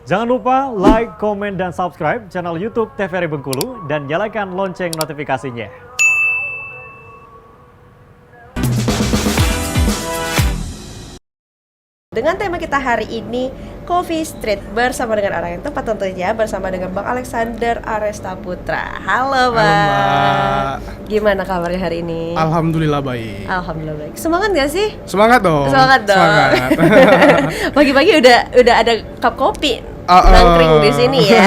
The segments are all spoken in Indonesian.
Jangan lupa like, komen, dan subscribe channel YouTube TVRI Bengkulu dan nyalakan lonceng notifikasinya. Dengan tema kita hari ini, Coffee Street, bersama dengan orang yang tepat tentunya, bersama dengan Bang Alexander Aresta Putra. Halo Bang. Halo, Mbak. Gimana kabarnya hari ini? Alhamdulillah baik. Alhamdulillah baik. Semangat gak sih? Semangat dong. Semangat dong. Semangat. Pagi-pagi udah ada cup kopi nangkring di sini ya.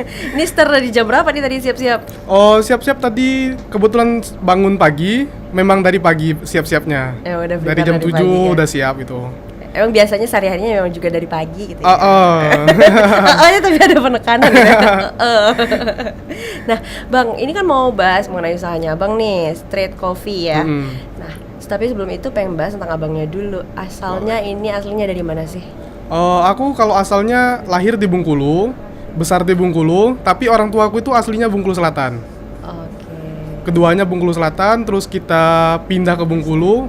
Ini start dari jam berapa nih tadi siap-siap? Oh, siap-siap tadi kebetulan bangun pagi. Memang dari pagi siap-siapnya. Ya udah dari jam 7 pagi, ya? udah siap itu. Emang biasanya sehari-harinya memang juga dari pagi gitu ya? Tapi ada penekanan ya? Nah, Bang, ini kan mau bahas mengenai usahanya Abang nih, Street Coffee ya. Nah, tapi sebelum itu pengen bahas tentang abangnya dulu. Asalnya ini aslinya dari mana sih? Aku kalau asalnya lahir di Bengkulu, besar di Bengkulu, tapi orang tuaku itu aslinya Bengkulu Selatan. Oke. Keduanya Bengkulu Selatan, terus kita pindah ke Bengkulu.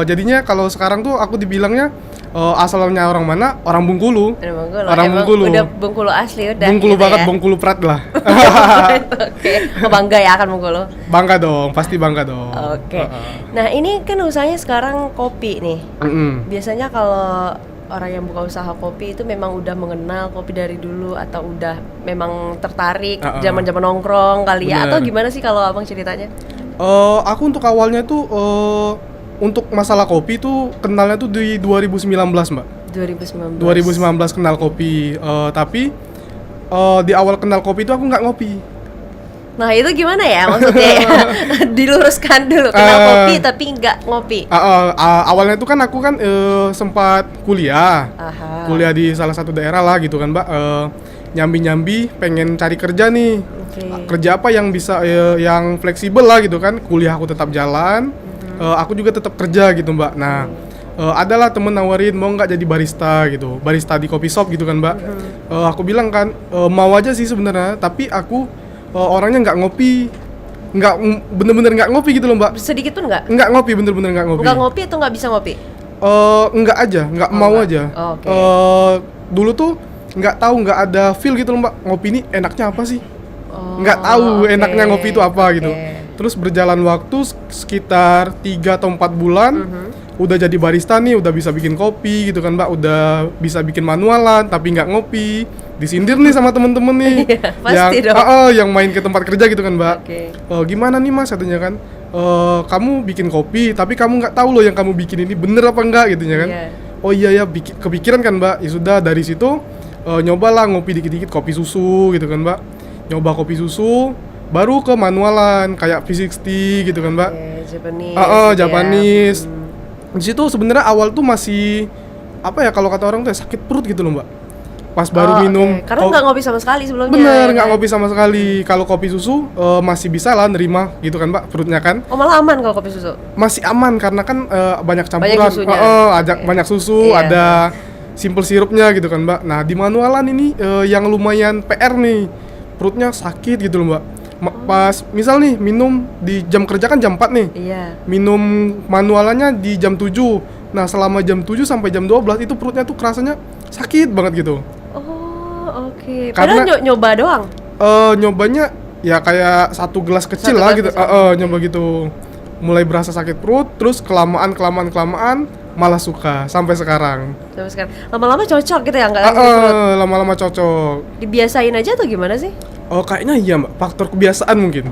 Jadinya kalau sekarang tuh aku dibilangnya asalnya orang mana? Orang Bengkulu. Orang Bengkulu. Udah Bengkulu asli udah. Bengkulu gitu banget, ya? Bengkulu Prat lah. Oke. Bangga ya akan Bengkulu. Bangga dong, pasti bangga dong. Oke. Nah, ini kan usahanya sekarang kopi nih. Biasanya kalau orang yang buka usaha kopi itu memang udah mengenal kopi dari dulu atau udah memang tertarik zaman-zaman nongkrong kali ya, atau gimana sih kalau Abang ceritanya? Aku untuk awalnya tuh untuk masalah kopi tuh kenalnya tuh di 2019, Mbak. 2019 kenal kopi, tapi di awal kenal kopi itu aku nggak ngopi. Nah, itu gimana ya maksudnya? Diluruskan dulu, kenal kopi tapi nggak ngopi. Awalnya itu kan aku kan sempat kuliah. Kuliah di salah satu daerah lah gitu kan, Mbak. Nyambi-nyambi pengen cari kerja nih. Kerja apa yang bisa yang fleksibel lah gitu kan. Kuliah aku tetap jalan. Aku juga tetap kerja gitu, Mbak. Nah, adalah temen nawarin mau nggak jadi barista gitu, barista di coffee shop gitu kan, Mbak. Aku bilang kan mau aja sih sebenarnya, tapi aku orangnya nggak ngopi, bener-bener nggak ngopi gitu loh, Mbak. Sedikit pun nggak? Nggak ngopi, bener-bener nggak ngopi. Nggak ngopi atau nggak bisa ngopi? Nggak aja, nggak mau enggak. aja. Dulu tuh nggak tahu, nggak ada feel gitu loh, Mbak. Ngopi ini enaknya apa sih? Nggak tahu enaknya ngopi itu apa gitu. Terus berjalan waktu sekitar 3 atau 4 bulan, udah jadi barista nih, udah bisa bikin kopi gitu kan, Mbak. Udah bisa bikin manualan tapi nggak ngopi. Disindir nih sama temen-temen nih pasti yang main ke tempat kerja gitu kan, Mbak. Gimana nih Mas katanya kan, kamu bikin kopi tapi kamu nggak tahu loh yang kamu bikin ini bener apa enggak gitu ya kan. Oh iya ya, kepikiran kan, Mbak. Ya sudah, dari situ nyobalah ngopi dikit-dikit kopi susu gitu kan, Mbak. Nyoba kopi susu, baru ke manualan kayak V60 gitu kan, Mbak. Japanese. Di situ sebenarnya awal tuh masih apa ya, kalau kata orang tuh sakit perut gitu loh, Mbak. Pas baru minum. Karena nggak ngopi sama sekali sebelumnya. Bener, nggak ngopi sama sekali. Kalau kopi susu masih bisa lah nerima gitu kan, Mbak, perutnya kan. Oh, malah aman kalau kopi susu? Masih aman karena kan banyak campuran. Banyak susunya. Banyak susu, ada simple sirupnya gitu kan, Mbak. Nah, di manualan ini yang lumayan PR nih. Perutnya sakit gitu loh, Mbak. Pas misal nih minum di jam kerja kan jam 4 nih. Minum manualannya di jam 7. Nah, selama jam 7 sampai jam 12 itu perutnya tuh kerasanya sakit banget gitu. Padahal nyoba doang? Nyobanya ya kayak 1 gelas kecil lah gitu. Nyoba gitu. Mulai berasa sakit perut, terus kelamaan malah suka sampai sekarang. Lama-lama cocok gitu ya, nggak lama-lama cocok. Dibiasain aja atau gimana sih? Kayaknya iya, Mbak, faktor kebiasaan mungkin.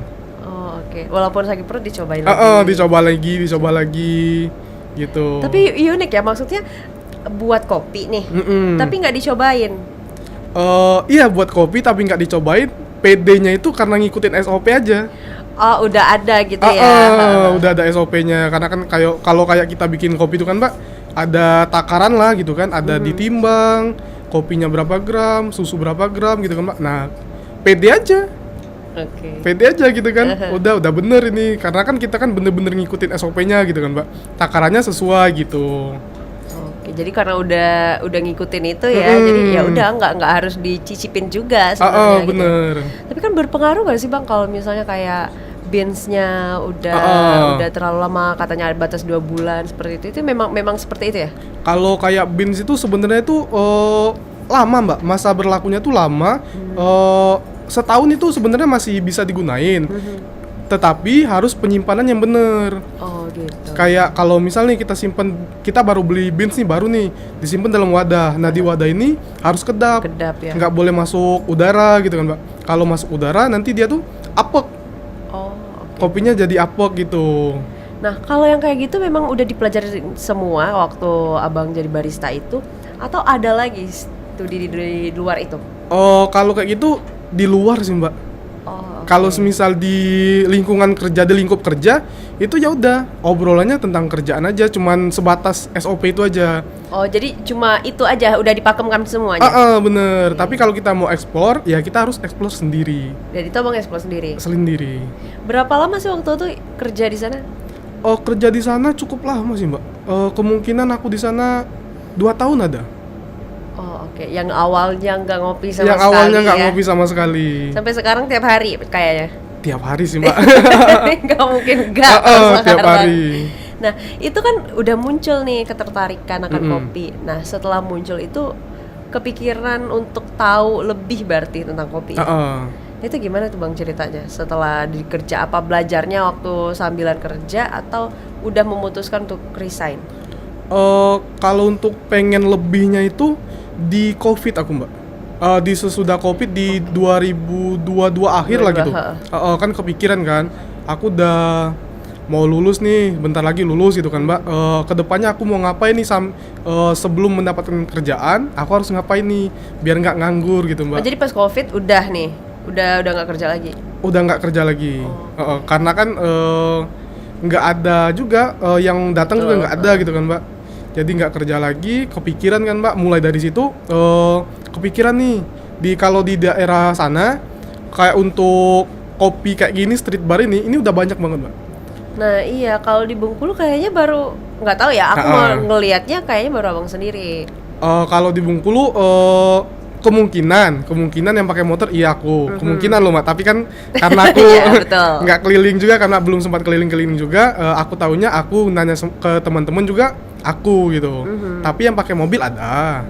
Walaupun sakit perut dicobain lagi. Dicoba lagi gitu. Tapi unik ya, maksudnya buat kopi nih, tapi nggak dicobain. Iya, buat kopi tapi nggak dicobain. PD-nya itu karena ngikutin SOP aja. Udah ada gitu ya. Udah ada SOP-nya, karena kan kalau kayak kita bikin kopi itu kan, Mbak, ada takaran lah gitu kan, ada ditimbang kopinya berapa gram, susu berapa gram gitu kan, Mbak. Nah, PD aja. PD aja gitu kan. Udah bener ini, karena kan kita kan bener-bener ngikutin SOP-nya gitu kan, Mbak. Takarannya sesuai gitu. Jadi karena udah ngikutin itu ya, jadi ya udah nggak harus dicicipin juga sebenarnya. Bener. Gitu. Tapi kan berpengaruh nggak sih, Bang, kalau misalnya kayak beans-nya udah terlalu lama, katanya ada batas 2 bulan seperti itu memang seperti itu ya? Kalau kayak beans itu sebenarnya itu lama mbak, masa berlakunya tuh lama. Setahun itu sebenarnya masih bisa digunain, tetapi harus penyimpanan yang bener. Oh gitu. Kayak kalau misalnya kita simpen, kita baru beli beans nih, baru nih disimpan dalam wadah. Nah di wadah ini harus kedap Ya. nggak boleh masuk udara gitu kan mbak. Kalau masuk udara nanti dia tuh apek. Oh. Kopinya jadi apek gitu. Nah, kalau yang kayak gitu memang udah dipelajari semua waktu abang jadi barista itu, atau ada lagi studi di luar itu? Oh, kalau kayak gitu di luar sih mbak. Oh, okay. Kalau semisal di lingkungan kerja, di lingkup kerja, itu ya udah obrolannya tentang kerjaan aja, cuman sebatas SOP itu aja. Oh, jadi cuma itu aja, udah dipakemkan semuanya? Bener. Tapi kalau kita mau explore, ya kita harus explore sendiri. Dan itu abang explore sendiri? Sendiri. Berapa lama sih waktu itu kerja di sana? Oh, kerja di sana cukup lama sih mbak. Kemungkinan aku di sana 2 tahun ada. Oh oke, yang awalnya nggak ngopi sama Yang sekali awalnya nggak ya? ngopi sama sekali. Sampai sekarang tiap hari kayaknya? Tiap hari sih mbak. Nggak mungkin nggak Tiap hari. Nah itu kan udah muncul nih ketertarikan akan kopi. Nah setelah muncul itu kepikiran untuk tahu lebih berarti tentang kopi. Itu gimana tuh bang ceritanya? Setelah dikerja, apa belajarnya waktu sambilan kerja atau udah memutuskan untuk resign? Kalau untuk pengen lebihnya itu di COVID aku mbak. Di sesudah COVID di 2022 akhir lah gitu. Kan kepikiran kan, aku udah mau lulus nih, bentar lagi lulus gitu kan mbak. Kedepannya aku mau ngapain nih sebelum mendapatkan kerjaan, aku harus ngapain nih biar nggak nganggur gitu mbak. Jadi pas COVID udah nih, udah nggak kerja lagi? Udah nggak kerja lagi. Karena kan nggak ada juga yang datang juga nggak ada gitu kan mbak. Jadi nggak kerja lagi, kepikiran kan mbak. Mulai dari situ kepikiran nih kalau di daerah sana kayak untuk kopi kayak gini, street bar ini udah banyak banget mbak. Nah iya, kalau di Bengkulu kayaknya baru, nggak tahu ya, aku mau ngelihatnya kayaknya baru abang sendiri. Kalau di Bengkulu kemungkinan yang pakai motor iya aku, kemungkinan loh mbak. Tapi kan karena aku nggak keliling juga, karena belum sempat keliling juga, aku taunya aku nanya ke teman-teman juga aku gitu. Tapi yang pakai mobil ada.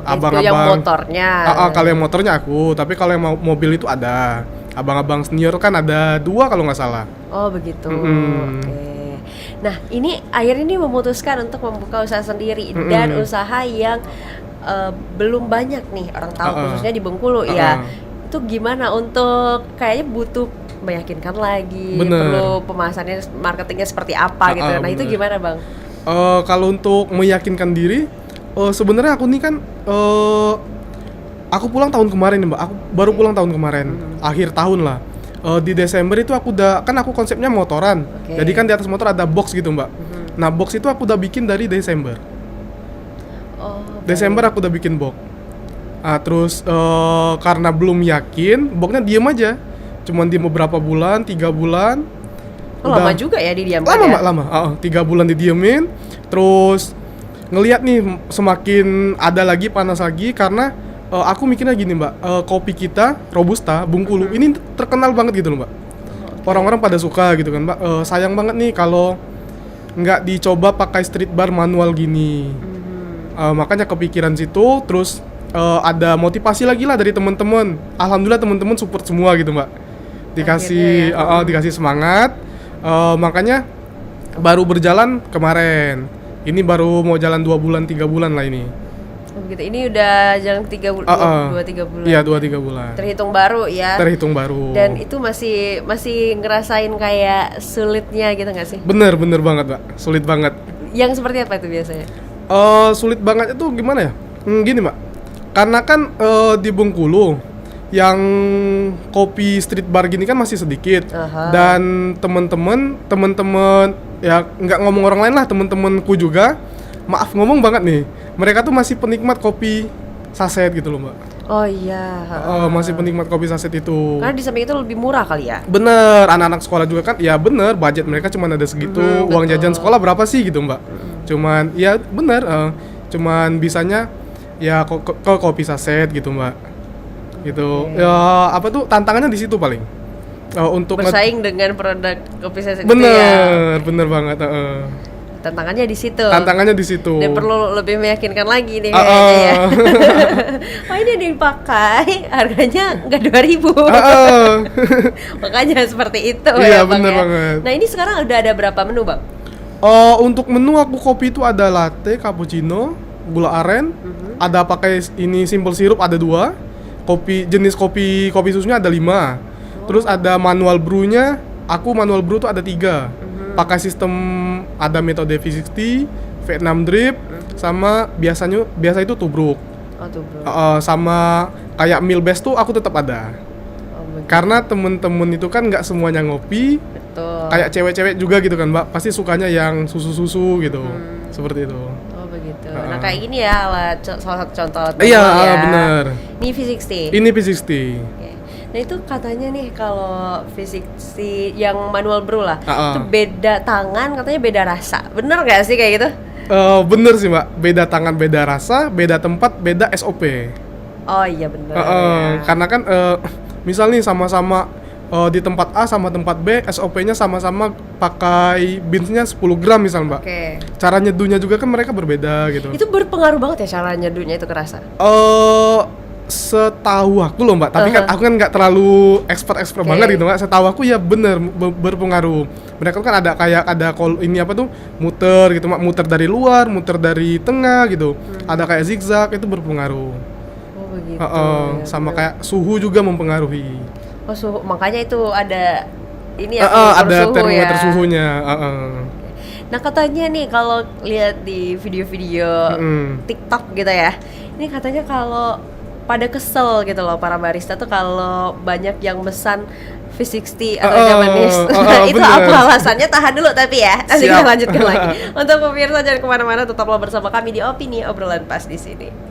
Abang-abang yang motornya. Kalau yang motornya aku, tapi kalau yang mobil itu ada. Abang-abang senior kan ada 2 kalau nggak salah. Oh begitu. Oke. Nah ini akhirnya memutuskan untuk membuka usaha sendiri dan usaha yang belum banyak nih orang tahu, khususnya di Bengkulu ya. Itu gimana untuk kayaknya butuh meyakinkan lagi, perlu pemasarannya, marketingnya seperti apa gitu. Nah itu gimana bang? Kalau untuk meyakinkan diri, sebenarnya aku nih kan aku pulang tahun kemarin nih mbak. Aku baru pulang tahun kemarin, akhir tahun lah. Di Desember itu aku konsepnya motoran. Jadi kan di atas motor ada box gitu mbak. Nah box itu aku udah bikin dari Desember. Desember aku udah bikin box. Terus karena belum yakin, boxnya diem aja. Cuman diem beberapa bulan, 3 bulan. Lama juga ya didiamkan lama, ya? Mbak, lama. 3 bulan didiemin. Terus ngelihat nih semakin ada lagi, panas lagi. Karena aku mikirnya gini mbak, kopi kita Robusta, Bengkulu ini terkenal banget gitu loh mbak. Orang-orang pada suka gitu kan mbak. Sayang banget nih kalau nggak dicoba pakai street bar manual gini. Makanya kepikiran situ. Terus ada motivasi lagi lah dari teman-teman. Alhamdulillah teman-teman support semua gitu mbak. Dikasih semangat. Makanya baru berjalan kemarin. Ini baru mau jalan 2 bulan 3 bulan lah ini. Begitu. Ini udah jalan 3 bulan, 2-3 bulan. Iya 2-3 bulan. Terhitung baru ya. Terhitung baru. Dan itu masih ngerasain kayak sulitnya gitu nggak sih? Bener banget mbak, sulit banget. Yang seperti apa itu biasanya? Sulit banget itu gimana ya? Gini mbak, karena kan di Bengkulu yang kopi street bar gini kan masih sedikit. Dan temen-temen ya nggak ngomong orang lain lah, temen-temenku juga, maaf ngomong banget nih, mereka tuh masih penikmat kopi saset gitu loh mbak. Oh iya. Masih penikmat kopi saset itu. Karena di samping itu lebih murah kali ya. Bener, anak-anak sekolah juga kan, ya bener, budget mereka cuma ada segitu. Uang jajan sekolah berapa sih gitu mbak. Cuman ya bener, cuman bisanya ya ke kopi saset gitu mbak. Gitu. Ya apa tuh tantangannya di situ paling. Untuk bersaing dengan produk kopi saset itu ya. Bener banget. tantangannya di situ. Tantangannya di situ. Dan perlu lebih meyakinkan lagi nih kayaknya ya. Wah, ini yang dipakai harganya nggak 2.000. Makanya seperti itu Iya, ya Bang bener ya. banget. Nah, ini sekarang udah ada berapa menu Bang? Untuk menu aku kopi itu ada latte, cappuccino, gula aren, ada pakai ini simple sirup ada 2, jenis kopi susunya ada 5, terus ada manual brew-nya, aku manual brew tuh ada 3, pakai sistem ada metode V60, Vietnam drip, sama biasa itu tubruk. Oh, tuh bro. Sama kayak meal base tuh aku tetap ada. Karena temen-temen itu kan nggak semuanya ngopi, Betul. kayak cewek-cewek juga gitu kan Mbak, pasti sukanya yang susu-susu gitu, seperti itu. Oh begitu. Nah kayak gini ya salah satu contoh alat Iya, manual ya. bener. Ini V60. Ini P60. Oke. Nah itu katanya nih kalau V60 yang manual brew lah, itu beda tangan katanya beda rasa. Bener nggak sih kayak gitu? Bener sih Mbak, beda tangan, beda rasa, beda tempat, beda SOP. Oh iya bener. Ya. Karena kan misal nih sama-sama di tempat A sama tempat B, SOP-nya sama-sama pakai beans-nya 10 gram misal Mbak. Oke. Cara nyeduhnya juga kan mereka berbeda gitu. Itu berpengaruh banget ya cara nyeduhnya itu kerasa? Setahu aku loh Mbak, tapi kan aku kan nggak terlalu expert banget gitu Mbak. Setahu aku ya bener berpengaruh. Mereka kan ada ini apa tuh muter gitu Mbak, muter dari luar, muter dari tengah gitu. Ada kayak zigzag, itu berpengaruh. Oh begitu. Ya, Sama bener. kayak suhu juga mempengaruhi. Oh suhu, makanya itu ada ini ya Ada suhu termometer ya. suhunya. Nah katanya nih kalau lihat di video-video TikTok gitu ya, ini katanya kalau pada kesel gitu loh para barista tuh kalau banyak yang pesan V60 atau Japanese. Nah itu bener. apa alasannya? Tahan dulu tapi ya, nanti Siap. kita lanjutkan lagi. Untuk pemirsa jangan kemana-mana, tetaplah bersama kami di Opini Obrolan Pas di sini.